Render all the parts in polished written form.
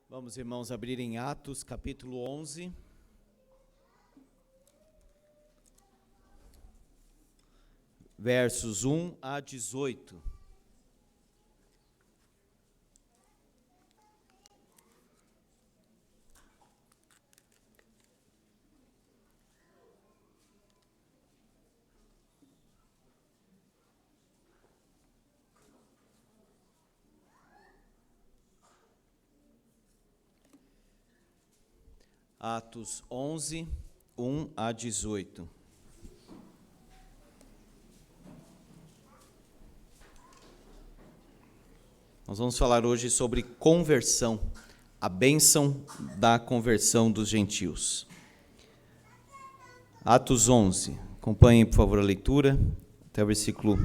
Vamos, irmãos, abrir em Atos, capítulo 11. Versos 1 a 18. Atos 11, 1 a 18. Nós vamos falar hoje sobre conversão, a bênção da conversão dos gentios. Atos 11, acompanhem por favor a leitura, até o versículo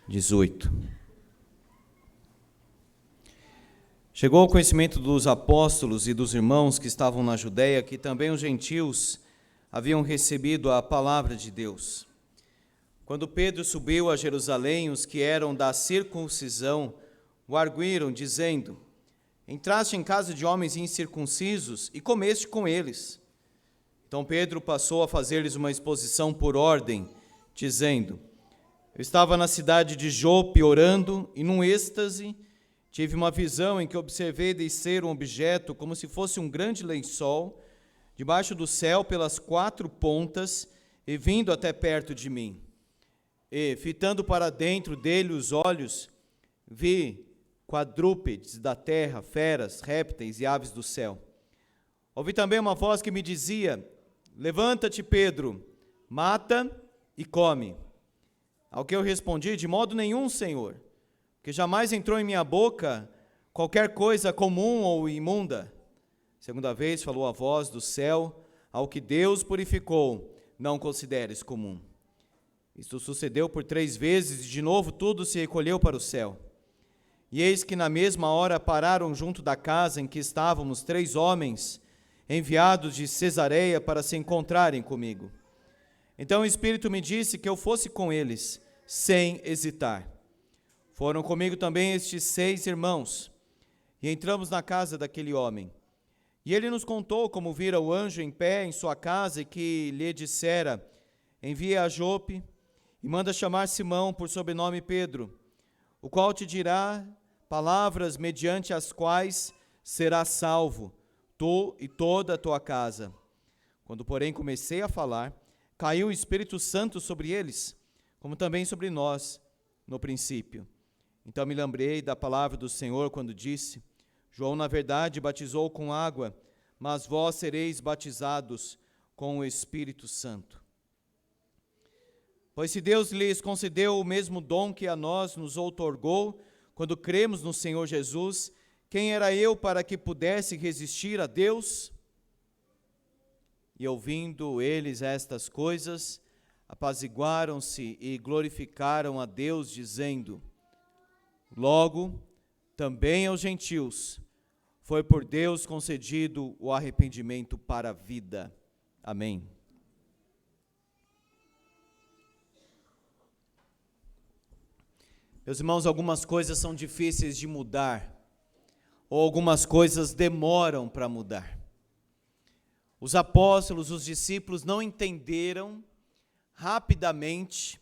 18. Chegou ao conhecimento dos apóstolos e dos irmãos que estavam na Judéia que também os gentios haviam recebido a palavra de Deus. Quando Pedro subiu a Jerusalém, os que eram da circuncisão o arguíram, dizendo: Entraste em casa de homens incircuncisos e comeste com eles. Então Pedro passou a fazer-lhes uma exposição por ordem, dizendo: Eu estava na cidade de Jope orando, e num êxtase tive uma visão em que observei descer um objeto como se fosse um grande lençol, debaixo do céu pelas quatro pontas, e vindo até perto de mim. E, fitando para dentro dele os olhos, vi quadrúpedes da terra, feras, répteis e aves do céu. Ouvi também uma voz que me dizia: Levanta-te, Pedro, mata e come. Ao que eu respondi: De modo nenhum, Senhor, que jamais entrou em minha boca qualquer coisa comum ou imunda. Segunda vez falou a voz do céu: Ao que Deus purificou, não consideres comum. Isto sucedeu por 3 vezes, e de novo tudo se recolheu para o céu. E eis que na mesma hora pararam junto da casa em que estávamos 3 homens, enviados de Cesareia para se encontrarem comigo. Então o Espírito me disse que eu fosse com eles, sem hesitar. Foram comigo também estes 6 irmãos, e entramos na casa daquele homem. E ele nos contou como vira o anjo em pé em sua casa e que lhe dissera: Envia a Jope e manda chamar Simão, por sobrenome Pedro, o qual te dirá palavras mediante as quais serás salvo, tu e toda a tua casa. Quando, porém, comecei a falar, caiu o Espírito Santo sobre eles, como também sobre nós, no princípio. Então me lembrei da palavra do Senhor quando disse: João, na verdade, batizou com água, mas vós sereis batizados com o Espírito Santo. Pois se Deus lhes concedeu o mesmo dom que a nós nos outorgou, quando cremos no Senhor Jesus, quem era eu para que pudesse resistir a Deus? E ouvindo eles estas coisas, apaziguaram-se e glorificaram a Deus, dizendo: Logo, também aos gentios foi por Deus concedido o arrependimento para a vida. Amém. Meus irmãos, algumas coisas são difíceis de mudar, ou algumas coisas demoram para mudar. Os apóstolos, os discípulos não entenderam rapidamente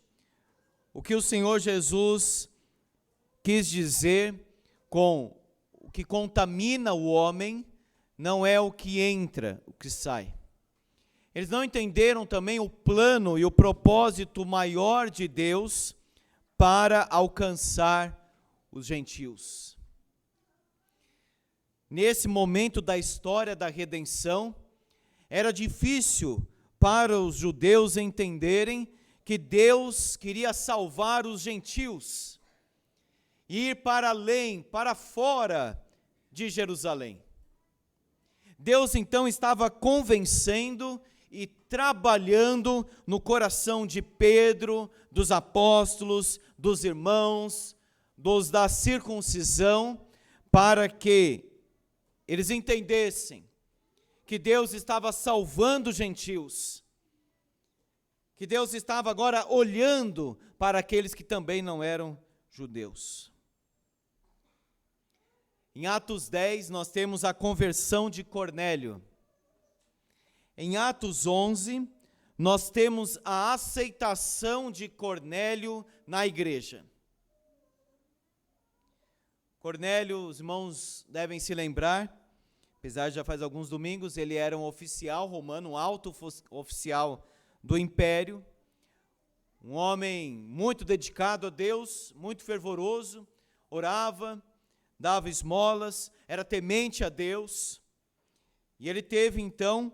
o que o Senhor Jesus quis dizer com o que contamina o homem não é o que entra, o que sai. Eles não entenderam também o plano e o propósito maior de Deus para alcançar os gentios. Nesse momento da história da redenção, era difícil para os judeus entenderem que Deus queria salvar os gentios, ir para além, para fora de Jerusalém. Deus então estava convencendo e trabalhando no coração de Pedro, dos apóstolos, dos irmãos, dos da circuncisão, para que eles entendessem que Deus estava salvando os gentios, que Deus estava agora olhando para aqueles que também não eram judeus. Em Atos 10, nós temos a conversão de Cornélio. Em Atos 11, nós temos a aceitação de Cornélio na igreja. Cornélio, os irmãos devem se lembrar, apesar de já faz alguns domingos, ele era um oficial romano, um alto oficial do império, um homem muito dedicado a Deus, muito fervoroso, orava, dava esmolas, era temente a Deus, e ele teve então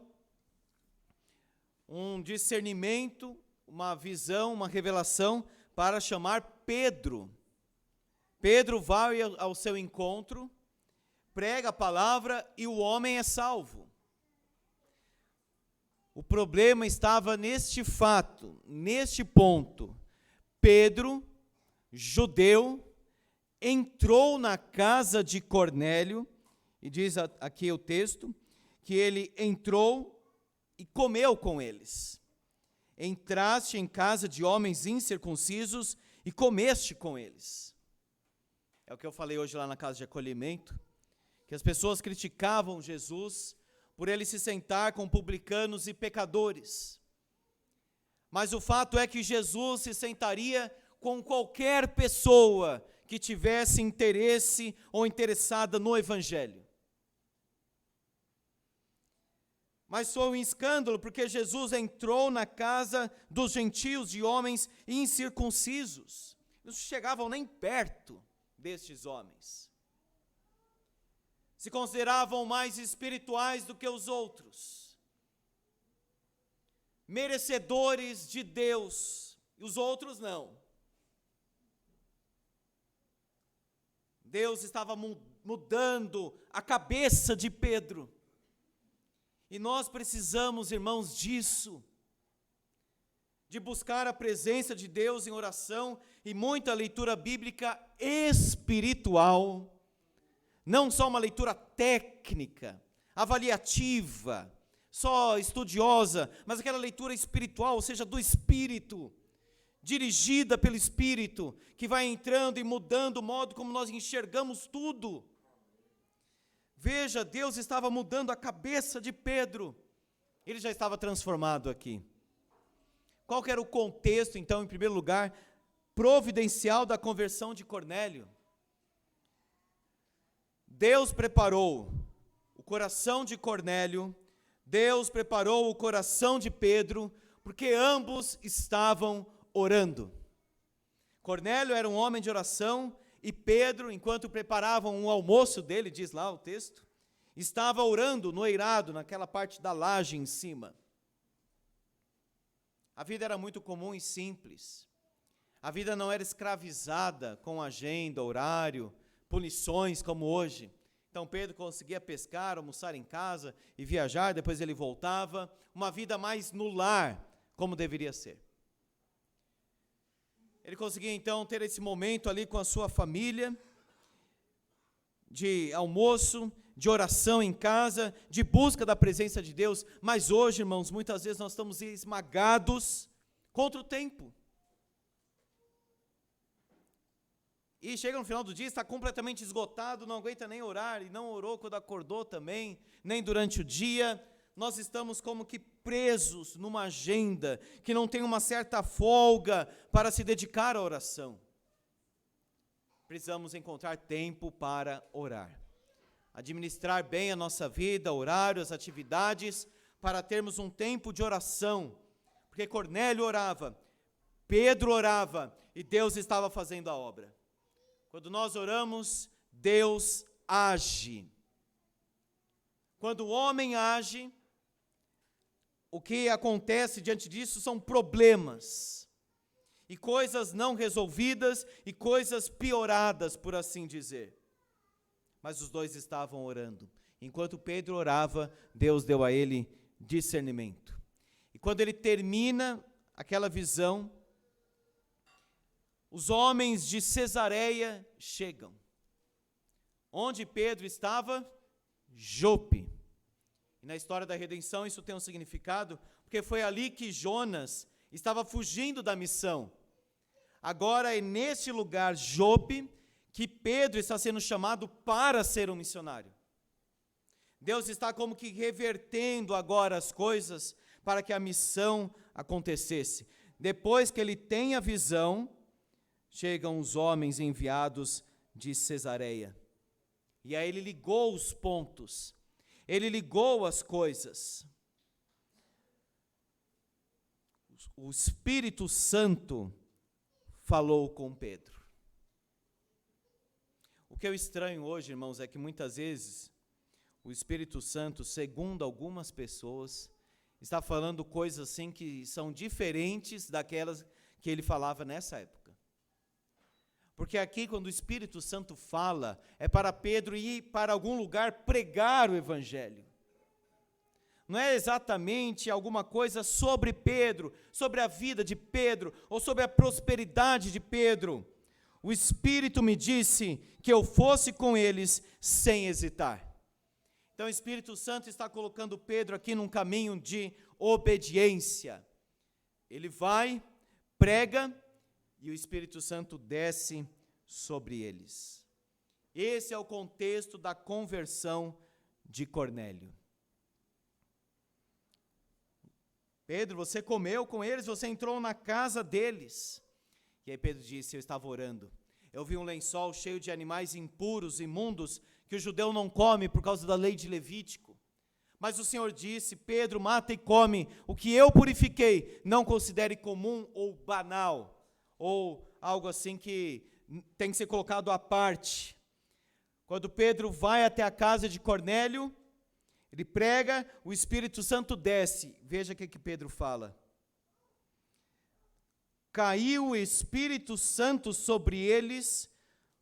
um discernimento, uma visão, uma revelação para chamar Pedro. Pedro vai ao seu encontro, prega a palavra e o homem é salvo. O problema estava neste fato, neste ponto. Pedro, judeu, entrou na casa de Cornélio, e diz aqui o texto, que ele entrou e comeu com eles. Entraste em casa de homens incircuncisos e comeste com eles. É o que eu falei hoje lá na casa de acolhimento, que as pessoas criticavam Jesus por ele se sentar com publicanos e pecadores. Mas o fato é que Jesus se sentaria com qualquer pessoa que tivesse interesse ou interessada no Evangelho. Mas foi um escândalo porque Jesus entrou na casa dos gentios, de homens incircuncisos. Não chegavam nem perto destes homens. Se consideravam mais espirituais do que os outros, merecedores de Deus, e os outros não. Deus estava mudando a cabeça de Pedro, e nós precisamos, irmãos, disso, de buscar a presença de Deus em oração e muita leitura bíblica espiritual, não só uma leitura técnica, avaliativa, só estudiosa, mas aquela leitura espiritual, ou seja, do Espírito, dirigida pelo Espírito, que vai entrando e mudando o modo como nós enxergamos tudo. Veja, Deus estava mudando a cabeça de Pedro, ele já estava transformado aqui. Qual que era o contexto, então, em primeiro lugar, providencial da conversão de Cornélio? Deus preparou o coração de Cornélio, Deus preparou o coração de Pedro, porque ambos estavam orando. Cornélio era um homem de oração, e Pedro, enquanto preparavam o almoço dele, diz lá o texto, estava orando no eirado, naquela parte da laje em cima. A vida era muito comum e simples. A vida não era escravizada com agenda, horário, punições como hoje. Então Pedro conseguia pescar, almoçar em casa e viajar, depois ele voltava. Uma vida mais no lar, como deveria ser. Ele conseguia então ter esse momento ali com a sua família, de almoço, de oração em casa, de busca da presença de Deus. Mas hoje, irmãos, muitas vezes nós estamos esmagados contra o tempo. E chega no final do dia, está completamente esgotado, não aguenta nem orar, e não orou quando acordou também, nem durante o dia. Nós estamos como que presos numa agenda, que não tem uma certa folga para se dedicar à oração. Precisamos encontrar tempo para orar. Administrar bem a nossa vida, horários, atividades, para termos um tempo de oração. Porque Cornélio orava, Pedro orava, e Deus estava fazendo a obra. Quando nós oramos, Deus age. Quando o homem age, o que acontece diante disso são problemas, e coisas não resolvidas, e coisas pioradas, por assim dizer. Mas os dois estavam orando. Enquanto Pedro orava, Deus deu a ele discernimento. E quando ele termina aquela visão, os homens de Cesareia chegam. Onde Pedro estava? Jope. E na história da redenção isso tem um significado, porque foi ali que Jonas estava fugindo da missão. Agora é neste lugar, Jope, que Pedro está sendo chamado para ser um missionário. Deus está como que revertendo agora as coisas para que a missão acontecesse. Depois que ele tem a visão, chegam os homens enviados de Cesareia. E aí ele ligou os pontos, ele ligou as coisas. O Espírito Santo falou com Pedro. O que eu estranho hoje, irmãos, é que muitas vezes o Espírito Santo, segundo algumas pessoas, está falando coisas assim que são diferentes daquelas que ele falava nessa época. Porque aqui, quando o Espírito Santo fala, é para Pedro ir para algum lugar pregar o Evangelho. Não é exatamente alguma coisa sobre Pedro, sobre a vida de Pedro, ou sobre a prosperidade de Pedro. O Espírito me disse que eu fosse com eles sem hesitar. Então o Espírito Santo está colocando Pedro aqui num caminho de obediência. Ele vai, prega, e o Espírito Santo desce sobre eles. Esse é o contexto da conversão de Cornélio. Pedro, você comeu com eles, você entrou na casa deles. E aí Pedro disse, eu estava orando. Eu vi um lençol cheio de animais impuros, imundos, que o judeu não come por causa da lei de Levítico. Mas o Senhor disse, Pedro, mata e come. O que eu purifiquei, não considere comum ou banal, ou algo assim que tem que ser colocado à parte. Quando Pedro vai até a casa de Cornélio, ele prega, o Espírito Santo desce. Veja o que Pedro fala. Caiu o Espírito Santo sobre eles,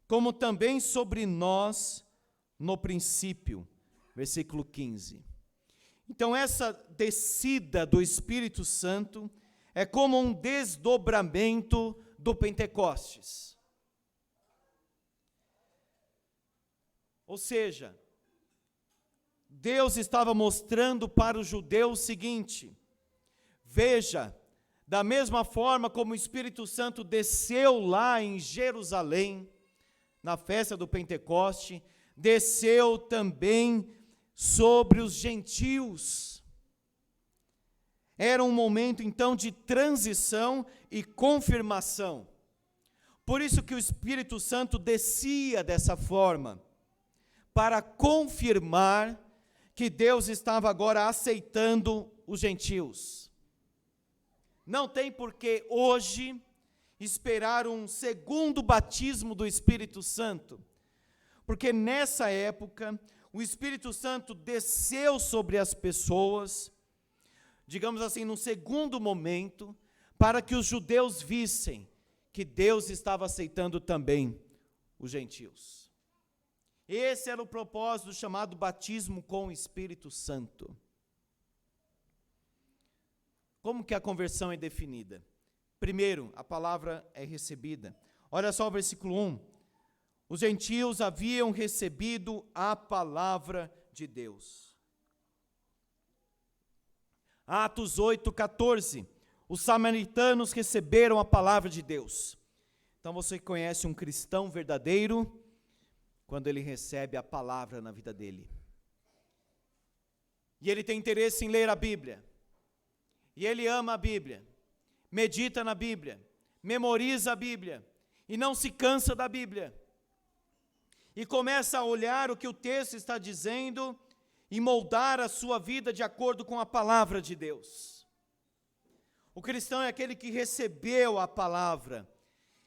como também sobre nós no princípio. Versículo 15. Então essa descida do Espírito Santo é como um desdobramento do Pentecostes. Ou seja, Deus estava mostrando para os judeus o seguinte: veja, da mesma forma como o Espírito Santo desceu lá em Jerusalém, na festa do Pentecoste, desceu também sobre os gentios. Era um momento então de transição e confirmação. Por isso que o Espírito Santo descia dessa forma, para confirmar que Deus estava agora aceitando os gentios. Não tem por que hoje esperar um segundo batismo do Espírito Santo, porque nessa época o Espírito Santo desceu sobre as pessoas, digamos assim, num segundo momento, para que os judeus vissem que Deus estava aceitando também os gentios. Esse era o propósito chamado batismo com o Espírito Santo. Como que a conversão é definida? Primeiro, a palavra é recebida. Olha só o versículo 1. Os gentios haviam recebido a palavra de Deus. Atos 8:14. Os samaritanos receberam a palavra de Deus. Então você conhece um cristão verdadeiro quando ele recebe a palavra na vida dele. E ele tem interesse em ler a Bíblia. E ele ama a Bíblia. Medita na Bíblia. Memoriza a Bíblia. E não se cansa da Bíblia. E começa a olhar o que o texto está dizendo e moldar a sua vida de acordo com a palavra de Deus. O cristão é aquele que recebeu a palavra.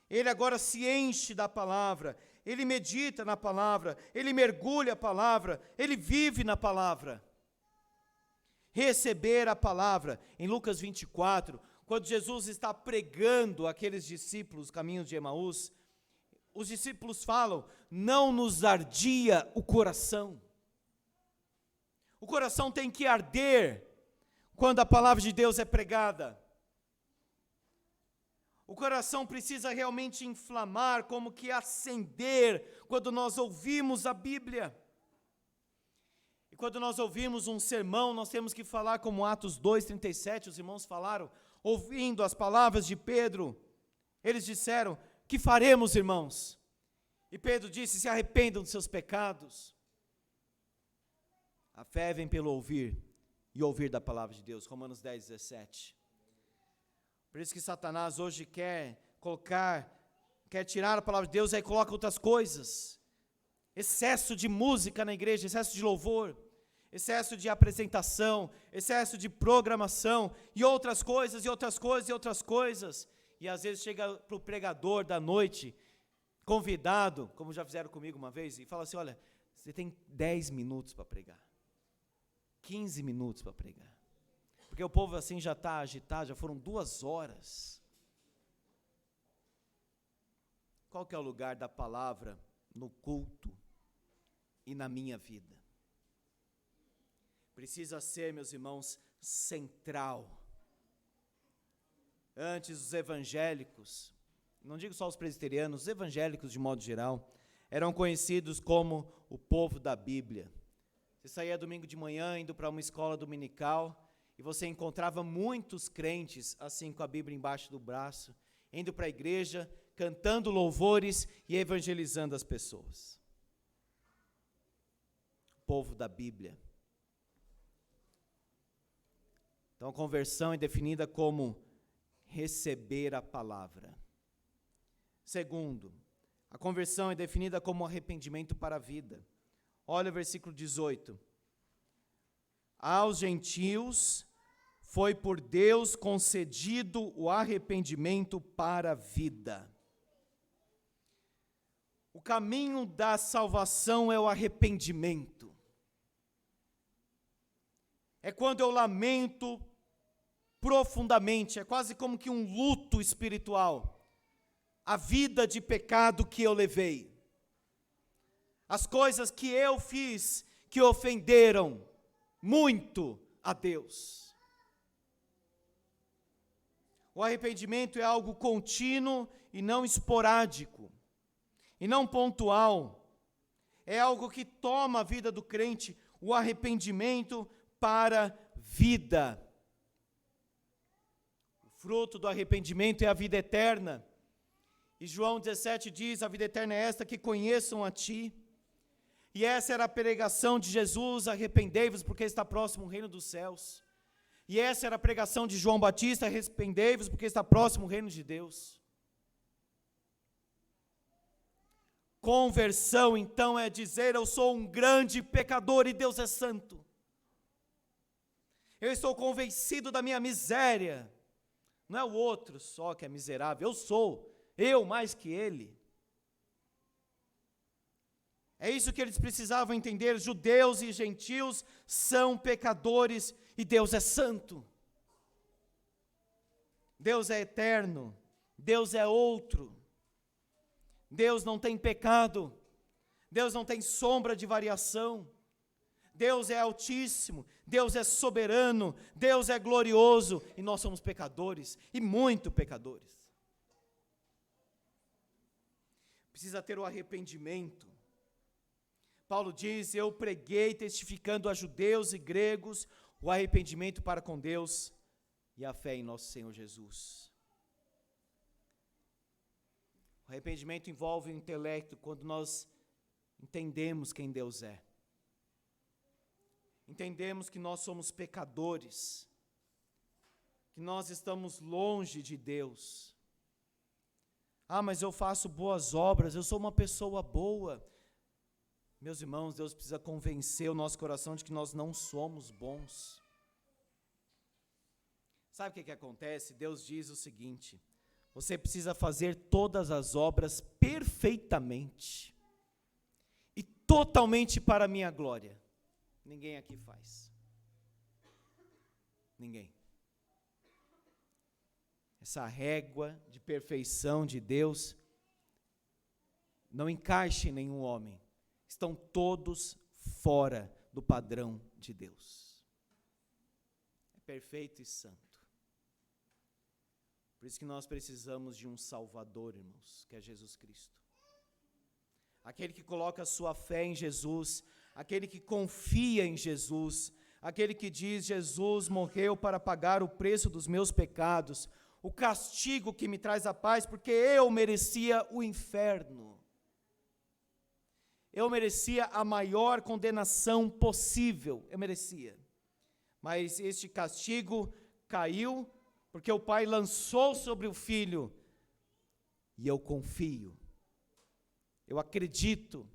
Ele agora se enche da palavra. Ele medita na palavra, ele mergulha a palavra, ele vive na palavra. Receber a palavra, em Lucas 24, quando Jesus está pregando aqueles discípulos, caminhos de Emaús, os discípulos falam, não nos ardia o coração. O coração tem que arder quando a palavra de Deus é pregada. O coração precisa realmente inflamar, como que acender, quando nós ouvimos a Bíblia. E quando nós ouvimos um sermão, nós temos que falar como Atos 2:37, os irmãos falaram, ouvindo as palavras de Pedro, eles disseram, que faremos, irmãos? E Pedro disse: se arrependam dos seus pecados. A fé vem pelo ouvir, e ouvir da palavra de Deus. Romanos 10, 17. Por isso que Satanás hoje quer tirar a palavra de Deus, aí coloca outras coisas. Excesso de música na igreja, excesso de louvor, excesso de apresentação, excesso de programação, e outras coisas, e outras coisas, e outras coisas. E às vezes chega para o pregador da noite, convidado, como já fizeram comigo uma vez, e fala assim: olha, você tem 10 minutos para pregar, 15 minutos para pregar, porque o povo assim já está agitado, já foram 2 horas. Qual que é o lugar da palavra no culto e na minha vida? Precisa ser, meus irmãos, central. Antes os evangélicos, não digo só os presbiterianos, os evangélicos de modo geral, eram conhecidos como o povo da Bíblia. Você saía domingo de manhã indo para uma escola dominical e você encontrava muitos crentes assim com a Bíblia embaixo do braço, indo para a igreja, cantando louvores e evangelizando as pessoas. O povo da Bíblia. Então a conversão é definida como receber a palavra. Segundo, a conversão é definida como arrependimento para a vida. Olha o versículo 18. Aos gentios foi por Deus concedido o arrependimento para a vida. O caminho da salvação é o arrependimento. É quando eu lamento profundamente, é quase como que um luto espiritual, a vida de pecado que eu levei, as coisas que eu fiz que ofenderam muito a Deus. O arrependimento é algo contínuo e não esporádico, e não pontual, é algo que toma a vida do crente, o arrependimento para vida. O fruto do arrependimento é a vida eterna. E João 17 diz: a vida eterna é esta, que conheçam a Ti. E essa era a pregação de Jesus: arrependei-vos, porque está próximo o reino dos céus. E essa era a pregação de João Batista: arrependei-vos, porque está próximo o reino de Deus. Conversão, então, é dizer: eu sou um grande pecador e Deus é santo. Eu estou convencido da minha miséria. Não é o outro só que é miserável, eu sou, eu mais que ele. É isso que eles precisavam entender: judeus e gentios são pecadores e Deus é santo. Deus é eterno, Deus é outro. Deus não tem pecado, Deus não tem sombra de variação. Deus é altíssimo, Deus é soberano, Deus é glorioso, e nós somos pecadores, e muito pecadores. Precisa ter o arrependimento. Paulo diz: eu preguei testificando a judeus e gregos o arrependimento para com Deus e a fé em nosso Senhor Jesus. O arrependimento envolve o intelecto, quando nós entendemos quem Deus é. Entendemos que nós somos pecadores, que nós estamos longe de Deus. Ah, mas eu faço boas obras, eu sou uma pessoa boa. Meus irmãos, Deus precisa convencer o nosso coração de que nós não somos bons. Sabe o que acontece? Deus diz o seguinte: você precisa fazer todas as obras perfeitamente e totalmente para a minha glória. Ninguém aqui faz. Ninguém. Essa régua de perfeição de Deus não encaixa em nenhum homem. Estão todos fora do padrão de Deus. É perfeito e santo. Por isso que nós precisamos de um Salvador, irmãos, que é Jesus Cristo. Aquele que coloca a sua fé em Jesus, aquele que confia em Jesus, aquele que diz: Jesus morreu para pagar o preço dos meus pecados, o castigo que me traz a paz, porque eu merecia o inferno. Eu merecia a maior condenação possível, eu merecia. Mas este castigo caiu, porque o Pai lançou sobre o Filho, e eu confio, eu acredito,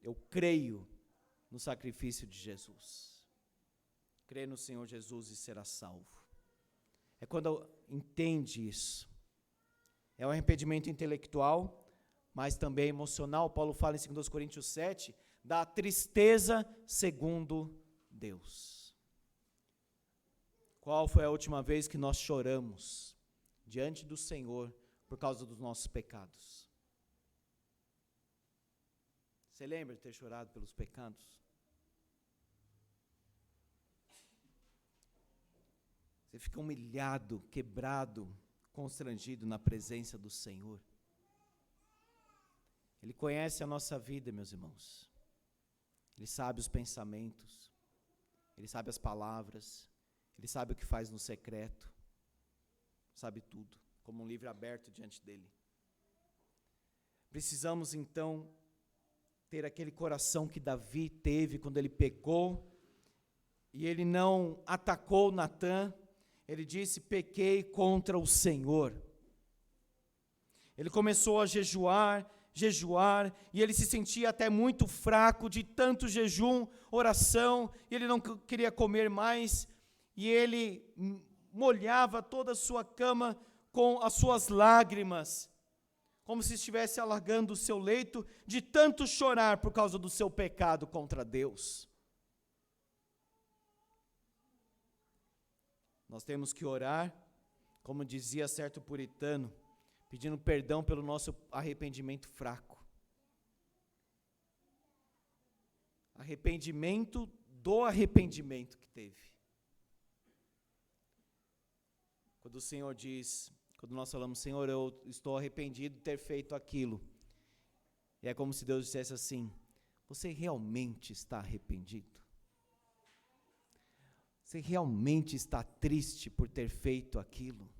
eu creio no sacrifício de Jesus. Crê no Senhor Jesus e será salvo. É quando entende isso. É um arrependimento intelectual, mas também emocional. Paulo fala em 2 Coríntios 7, da tristeza segundo Deus. Qual foi a última vez que nós choramos diante do Senhor por causa dos nossos pecados? Você lembra de ter chorado pelos pecados? Você fica humilhado, quebrado, constrangido na presença do Senhor. Ele conhece a nossa vida, meus irmãos. Ele sabe os pensamentos, Ele sabe as palavras, Ele sabe o que faz no secreto, sabe tudo, como um livro aberto diante dEle. Precisamos então ter aquele coração que Davi teve quando ele pecou, e ele não atacou Natã, ele disse: pequei contra o Senhor. Ele começou a jejuar, e ele se sentia até muito fraco de tanto jejum, oração, e ele não queria comer mais, e ele molhava toda a sua cama com as suas lágrimas, como se estivesse alargando o seu leito, de tanto chorar por causa do seu pecado contra Deus. Nós temos que orar, como dizia certo puritano, pedindo perdão pelo nosso arrependimento fraco. Arrependimento do arrependimento que teve. Quando o Senhor diz, quando nós falamos: Senhor, eu estou arrependido de ter feito aquilo, e é como se Deus dissesse assim: você realmente está arrependido? Você realmente está triste por ter feito aquilo?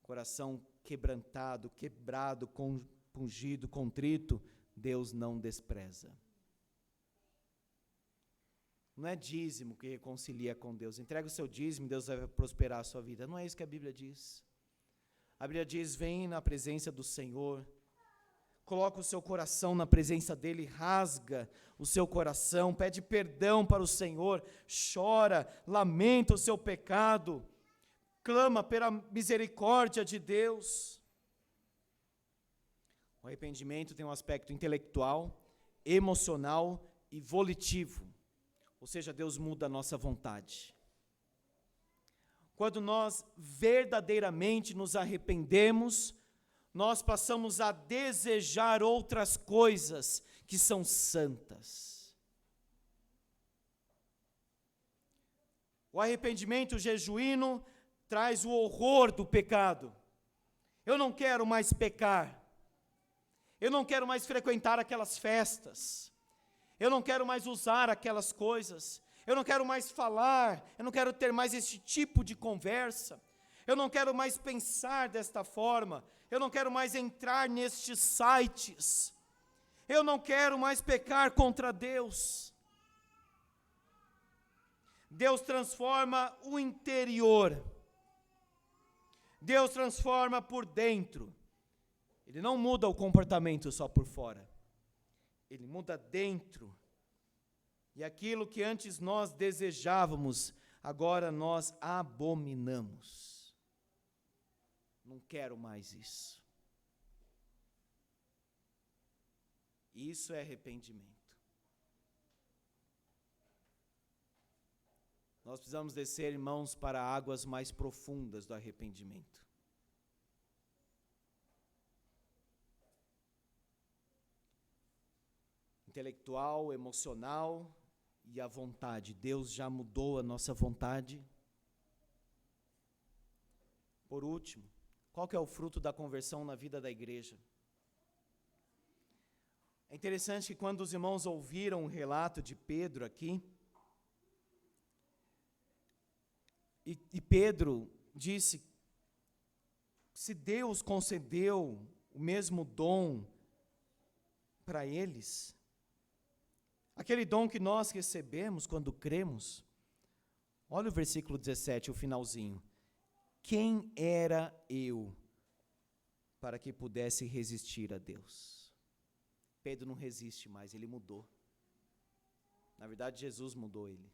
Coração quebrantado, quebrado, compungido, contrito, Deus não despreza. Não é dízimo que reconcilia com Deus. Entrega o seu dízimo, Deus vai prosperar a sua vida. Não é isso que a Bíblia diz. A Bíblia diz: vem na presença do Senhor, coloca o seu coração na presença dEle, rasga o seu coração, pede perdão para o Senhor, chora, lamenta o seu pecado, clama pela misericórdia de Deus. O arrependimento tem um aspecto intelectual, emocional e volitivo, ou seja, Deus muda a nossa vontade. Quando nós verdadeiramente nos arrependemos, nós passamos a desejar outras coisas que são santas. O arrependimento genuíno traz o horror do pecado. Eu não quero mais pecar. Eu não quero mais frequentar aquelas festas. Eu não quero mais usar aquelas coisas. Eu não quero mais falar. Eu não quero ter mais esse tipo de conversa. Eu não quero mais pensar desta forma. Eu não quero mais entrar nestes sites. Eu não quero mais pecar contra Deus. Deus transforma o interior. Deus transforma por dentro. Ele não muda o comportamento só por fora. Ele muda dentro. E aquilo que antes nós desejávamos, agora nós abominamos. Não quero mais isso. Isso é arrependimento. Nós precisamos descer, irmãos, para águas mais profundas do arrependimento. Intelectual, emocional e a vontade. Deus já mudou a nossa vontade. Por último, qual que é o fruto da conversão na vida da igreja? É interessante que quando os irmãos ouviram o relato de Pedro aqui, e Pedro disse: se Deus concedeu o mesmo dom para eles? Aquele dom que nós recebemos quando cremos. Olha o versículo 17, o finalzinho. Quem era eu para que pudesse resistir a Deus? Pedro não resiste mais, ele mudou. Na verdade, Jesus mudou ele.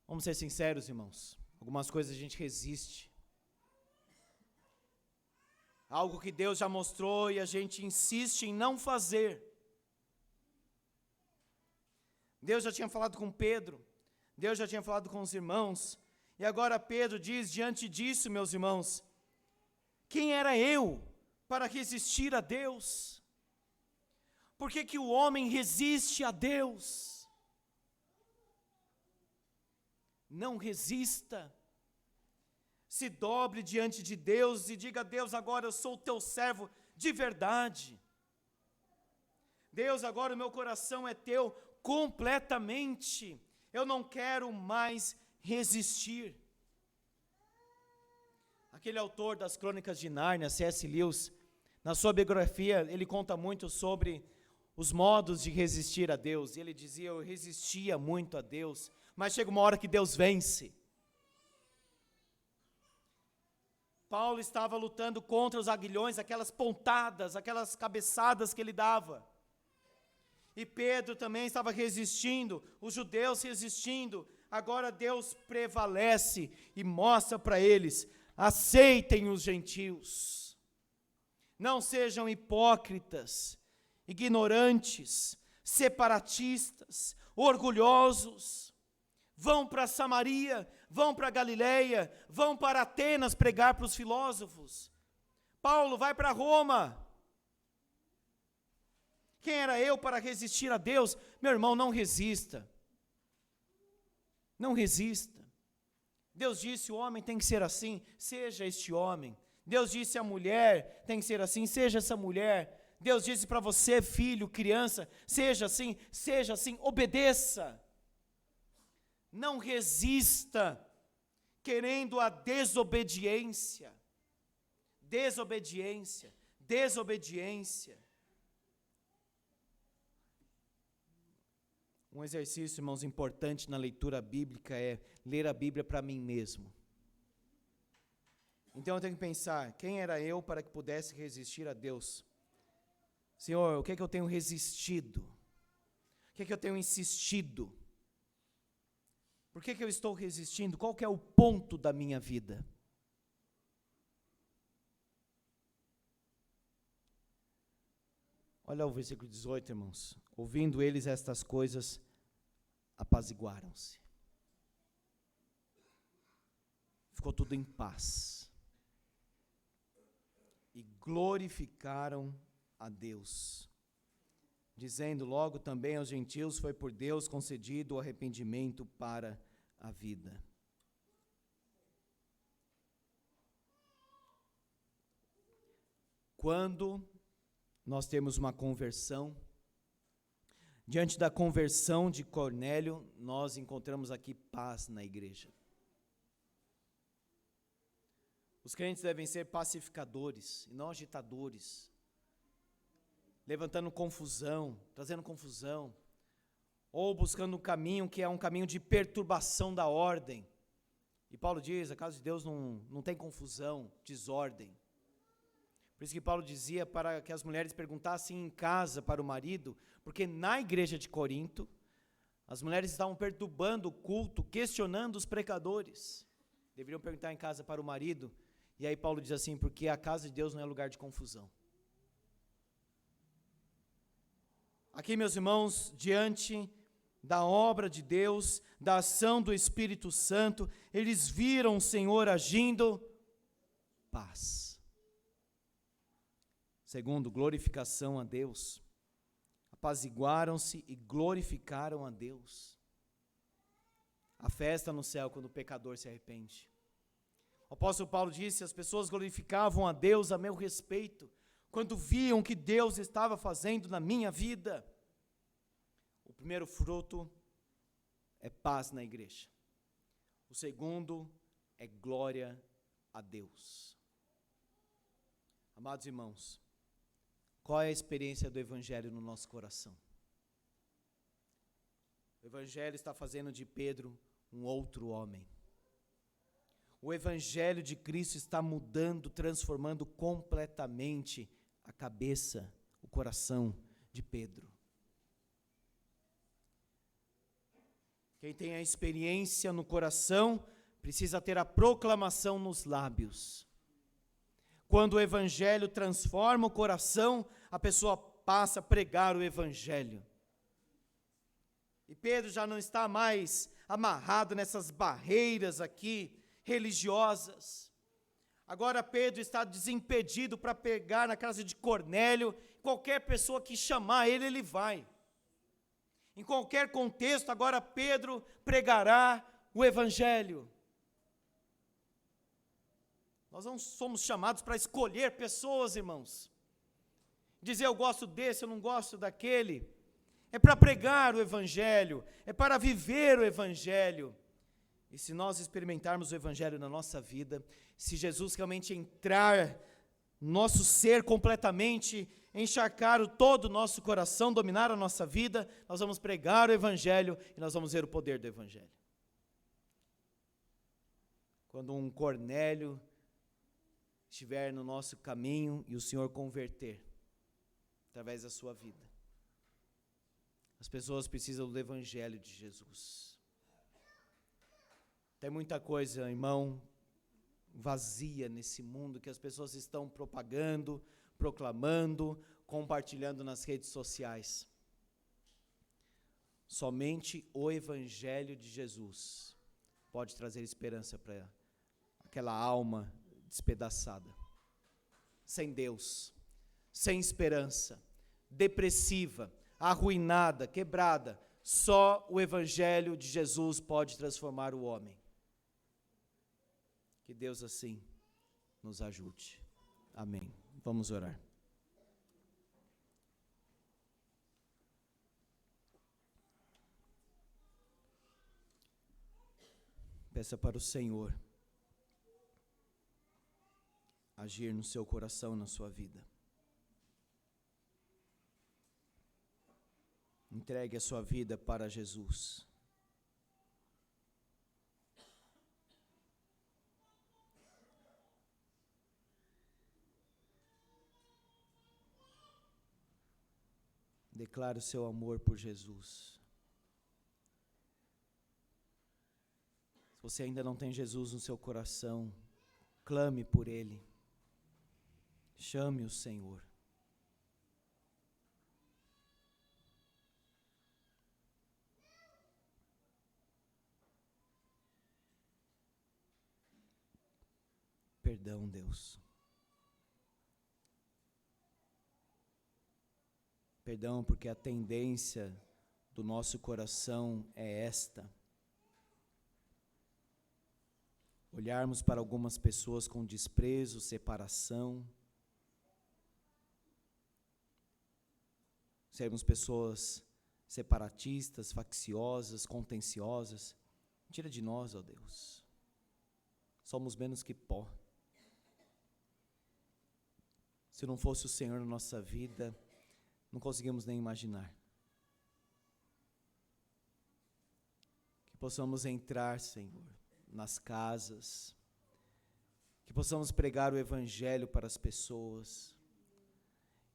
Vamos ser sinceros, irmãos. Algumas coisas a gente resiste. Algo que Deus já mostrou e a gente insiste em não fazer. Deus já tinha falado com Pedro, Deus já tinha falado com os irmãos, e agora Pedro diz, diante disso, meus irmãos, quem era eu para resistir a Deus? Por que o homem resiste a Deus? Não resista. Se dobre diante de Deus e diga a Deus, agora eu sou o teu servo de verdade. Deus, agora o meu coração é teu completamente. Eu não quero mais resistir. Aquele autor das Crônicas de Nárnia, C.S. Lewis, na sua biografia, ele conta muito sobre os modos de resistir a Deus. E ele dizia, eu resistia muito a Deus, mas chega uma hora que Deus vence. Paulo estava lutando contra os aguilhões, aquelas pontadas, aquelas cabeçadas que ele dava. E Pedro também estava resistindo, os judeus resistindo. Agora Deus prevalece e mostra para eles, aceitem os gentios. Não sejam hipócritas, ignorantes, separatistas, orgulhosos. Vão para Samaria, vão para Galileia, vão para Atenas pregar para os filósofos. Paulo vai para Roma. Quem era eu para resistir a Deus? Meu irmão, não resista. Não resista. Deus disse, o homem tem que ser assim, seja este homem. Deus disse, a mulher tem que ser assim, seja essa mulher. Deus disse para você, filho, criança, seja assim, obedeça. Não resista, querendo a desobediência. Desobediência. Um exercício, irmãos, importante na leitura bíblica é ler a Bíblia para mim mesmo. Então eu tenho que pensar, quem era eu para que pudesse resistir a Deus? Senhor, o que é que eu tenho resistido? O que é que eu tenho insistido? Por que eu estou resistindo? Qual que é o ponto da minha vida? Olha o versículo 18, irmãos. Ouvindo eles estas coisas, apaziguaram-se. Ficou tudo em paz. E glorificaram a Deus, dizendo logo também aos gentios, foi por Deus concedido o arrependimento para a vida. Quando nós temos uma conversão, diante da conversão de Cornélio, nós encontramos aqui paz na igreja. Os crentes devem ser pacificadores e não agitadores, levantando confusão, trazendo confusão, ou buscando um caminho que é um caminho de perturbação da ordem. E Paulo diz, a casa de Deus não tem confusão, desordem. Por isso que Paulo dizia para que as mulheres perguntassem em casa para o marido, porque na igreja de Corinto, as mulheres estavam perturbando o culto, questionando os pecadores. Deveriam perguntar em casa para o marido, e aí Paulo diz assim, porque a casa de Deus não é lugar de confusão. Aqui, meus irmãos, diante da obra de Deus, da ação do Espírito Santo, eles viram o Senhor agindo, paz. Segundo, glorificação a Deus. Apaziguaram-se e glorificaram a Deus. A festa no céu quando o pecador se arrepende. O apóstolo Paulo disse, as pessoas glorificavam a Deus a meu respeito, quando viam o que Deus estava fazendo na minha vida. O primeiro fruto é paz na igreja. O segundo é glória a Deus. Amados irmãos, qual é a experiência do Evangelho no nosso coração? O Evangelho está fazendo de Pedro um outro homem. O Evangelho de Cristo está mudando, transformando completamente a cabeça, o coração de Pedro. Quem tem a experiência no coração, precisa ter a proclamação nos lábios. Quando o Evangelho transforma o coração, a pessoa passa a pregar o Evangelho. E Pedro já não está mais amarrado nessas barreiras aqui, religiosas. Agora Pedro está desimpedido para pegar na casa de Cornélio, qualquer pessoa que chamar ele, ele vai. Em qualquer contexto, agora Pedro pregará o Evangelho. Nós não somos chamados para escolher pessoas, irmãos. Dizer eu gosto desse, eu não gosto daquele. É para pregar o Evangelho, é para viver o Evangelho. E se nós experimentarmos o Evangelho na nossa vida, se Jesus realmente entrar no nosso ser completamente, encharcar todo o nosso coração, dominar a nossa vida, nós vamos pregar o Evangelho e nós vamos ver o poder do Evangelho. Quando um Cornélio estiver no nosso caminho e o Senhor converter através da sua vida, as pessoas precisam do Evangelho de Jesus. Tem muita coisa, irmão, vazia nesse mundo que as pessoas estão propagando, proclamando, compartilhando nas redes sociais. Somente o Evangelho de Jesus pode trazer esperança para aquela alma despedaçada, sem Deus, sem esperança, depressiva, arruinada, quebrada. Só o Evangelho de Jesus pode transformar o homem. Que Deus assim nos ajude. Amém. Vamos orar. Peça para o Senhor agir no seu coração, na sua vida. Entregue a sua vida para Jesus. Declare o seu amor por Jesus. Se você ainda não tem Jesus no seu coração, clame por Ele. Chame o Senhor. Perdão, Deus. Perdão, porque a tendência do nosso coração é esta: olharmos para algumas pessoas com desprezo, separação, sermos pessoas separatistas, facciosas, contenciosas. Tira de nós, ó Deus. Somos menos que pó. Se não fosse o Senhor na nossa vida, não conseguimos nem imaginar. Que possamos entrar, Senhor, nas casas, que possamos pregar o Evangelho para as pessoas,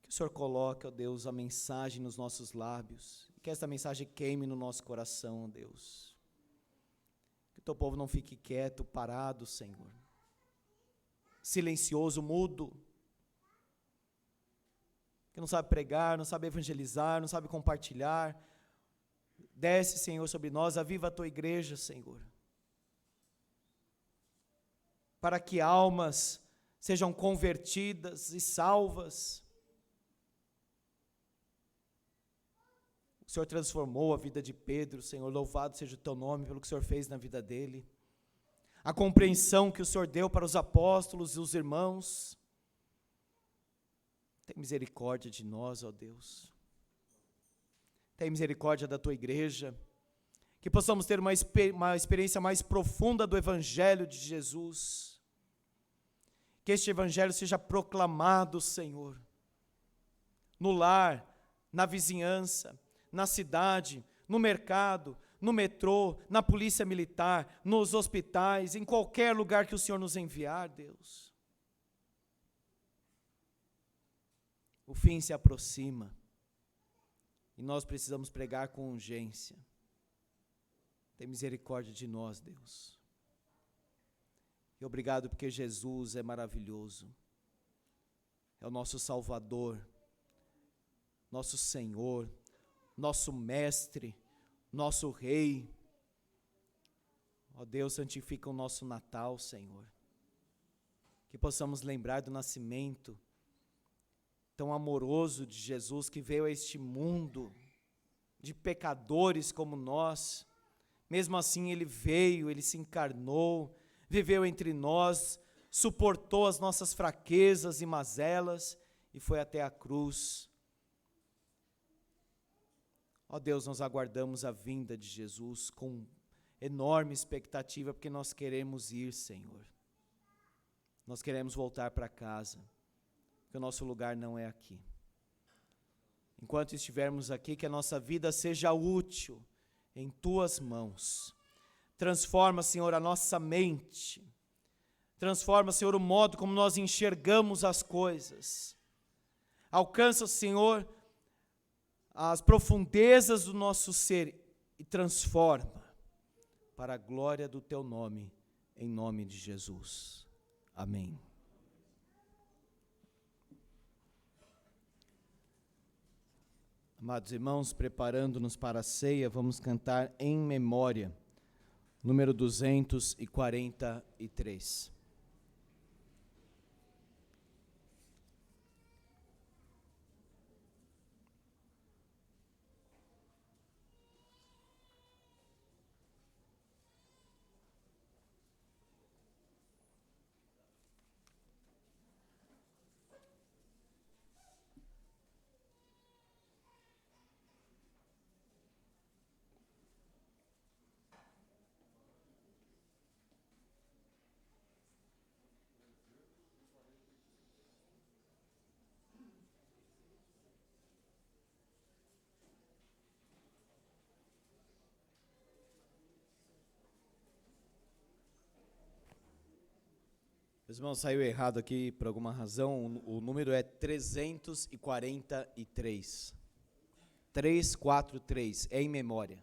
que o Senhor coloque, ó Deus, a mensagem nos nossos lábios, que esta mensagem queime no nosso coração, ó Deus. Que o teu povo não fique quieto, parado, Senhor, silencioso, mudo, que não sabe pregar, não sabe evangelizar, não sabe compartilhar. Desce, Senhor, sobre nós, aviva a tua igreja, Senhor, para que almas sejam convertidas e salvas. O Senhor transformou a vida de Pedro, Senhor, louvado seja o teu nome pelo que o Senhor fez na vida dele. A compreensão que o Senhor deu para os apóstolos e os irmãos. Tem misericórdia de nós, ó Deus. Tem misericórdia da tua igreja. Que possamos ter uma experiência mais profunda do Evangelho de Jesus. Que este evangelho seja proclamado, Senhor, no lar, na vizinhança, na cidade, no mercado, no metrô, na polícia militar, nos hospitais, em qualquer lugar que o Senhor nos enviar, Deus. O fim se aproxima e nós precisamos pregar com urgência. Tem misericórdia de nós, Deus. E obrigado porque Jesus é maravilhoso. É o nosso Salvador, nosso Senhor, nosso Mestre, nosso Rei. Ó Deus, santifica o nosso Natal, Senhor. Que possamos lembrar do nascimento tão amoroso de Jesus, que veio a este mundo de pecadores como nós. Mesmo assim ele veio, ele se encarnou, viveu entre nós, suportou as nossas fraquezas e mazelas e foi até a cruz. Ó Deus, nós aguardamos a vinda de Jesus com enorme expectativa, porque nós queremos ir, Senhor. Nós queremos voltar para casa, porque o nosso lugar não é aqui. Enquanto estivermos aqui, que a nossa vida seja útil em Tuas mãos. Transforma, Senhor, a nossa mente. Transforma, Senhor, o modo como nós enxergamos as coisas. Alcança, Senhor, as profundezas do nosso ser e transforma para a glória do Teu nome, em nome de Jesus. Amém. Amados irmãos, preparando-nos para a ceia, vamos cantar em memória, número 243. Meus irmãos, saiu errado aqui por alguma razão, o número é 343. 343, é em memória.